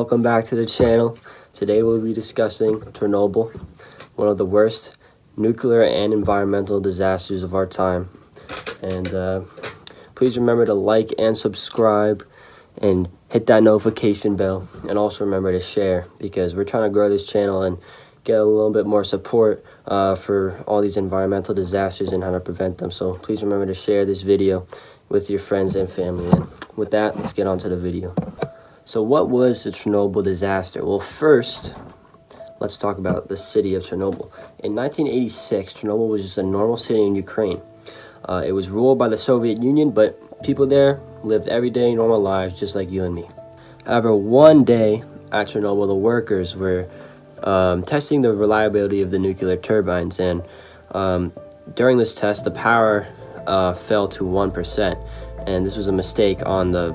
Welcome back to the channel. Today we'll be discussing Chernobyl, one of the worst nuclear and environmental disasters of our time. And please remember to like and subscribe and hit that notification bell, and also remember to share, because we're trying to grow this channel and get a little bit more support for all these environmental disasters and how to prevent them. So please remember to share this video with your friends and family. And with that, let's get on to the video. So what was the Chernobyl disaster? Well, first, let's talk about the city of Chernobyl. In 1986, Chernobyl was just a normal city in Ukraine. It was ruled by the Soviet Union, but people there lived everyday normal lives just like you and me. However, one day at Chernobyl, the workers were testing the reliability of the nuclear turbines, and during this test, the power fell to 1%, and this was a mistake on the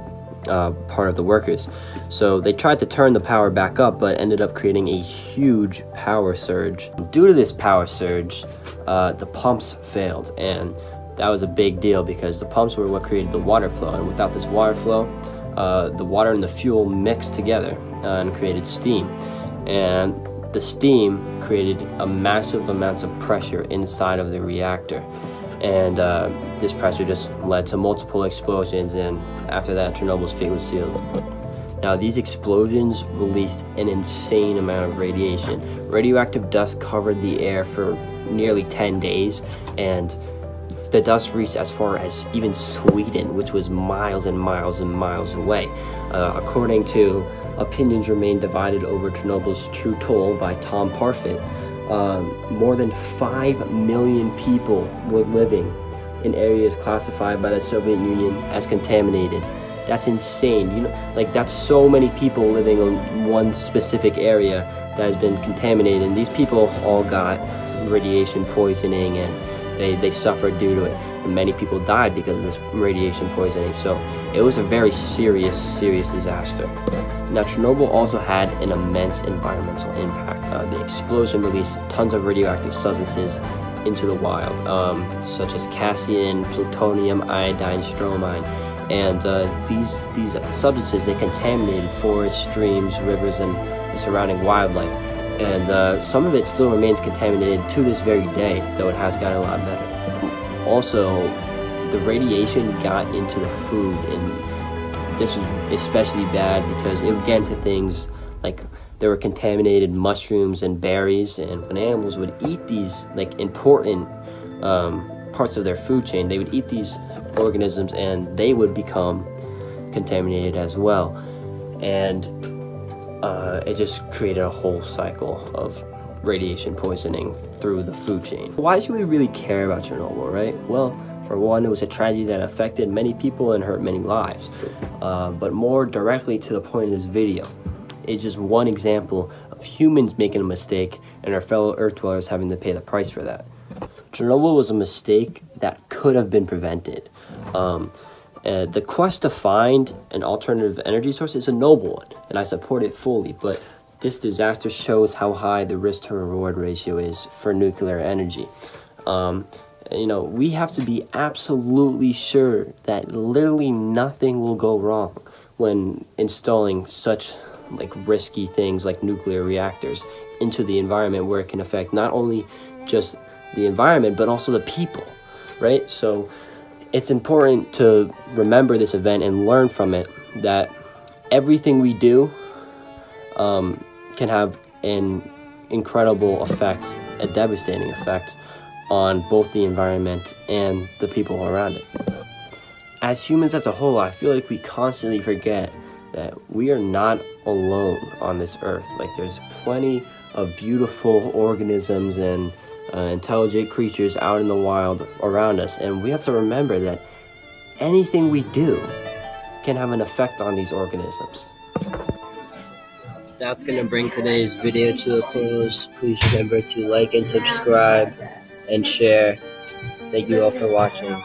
part of the workers. So they tried to turn the power back up, but ended up creating a huge power surge. Due to this power surge, the pumps failed, and that was a big deal because the pumps were what created the water flow, and without this water flow, the water and the fuel mixed together and created steam, and the steam created a massive amounts of pressure inside of the reactor, and this pressure just led to multiple explosions, and after that, Chernobyl's fate was sealed. Now, these explosions released an insane amount of radiation. Radioactive dust covered the air for nearly 10 days, and the dust reached as far as even Sweden, which was miles and miles and miles away. According to Opinions Remain Divided Over Chernobyl's True Toll by Tom Parfit, more than 5 million people were living in areas classified by the Soviet Union as contaminated. That's insane. You know, like, that's so many people living in one specific area that has been contaminated, and these people all got radiation poisoning, and they suffered due to it, and many people died because of this radiation poisoning. So it was a very serious disaster. Now, Chernobyl also had an immense environmental impact. The explosion released tons of radioactive substances into the wild, such as cassian, plutonium, iodine, stromine, and these substances, they contaminated forests, streams, rivers, and the surrounding wildlife. And some of it still remains contaminated to this very day, though it has gotten a lot better. Also, the radiation got into the food, and this was especially bad because it would get into things like there were contaminated mushrooms and berries, and when animals would eat these like important parts of their food chain, they would eat these organisms and they would become contaminated as well. And it just created a whole cycle of radiation poisoning through the food chain. Why should we really care about Chernobyl, right? Well, for one, it was a tragedy that affected many people and hurt many lives. But more directly to the point of this video, it's just one example of humans making a mistake and our fellow Earth dwellers having to pay the price for that. Chernobyl was a mistake that could have been prevented. The quest to find an alternative energy source is a noble one, and I support it fully, but this disaster shows how high the risk to reward ratio is for nuclear energy. You know, we have to be absolutely sure that literally nothing will go wrong when installing such like risky things like nuclear reactors into the environment, where it can affect not only just the environment but also the people, right? So it's important to remember this event and learn from it, that everything we do can have an incredible effect, a devastating effect on both the environment and the people around it. As humans as a whole, I feel like we constantly forget that we are not alone on this earth. Like, there's plenty of beautiful organisms and intelligent creatures out in the wild around us, and we have to remember that anything we do can have an effect on these organisms. That's gonna bring today's video to a close. Please remember to like and subscribe and share. Thank you all for watching.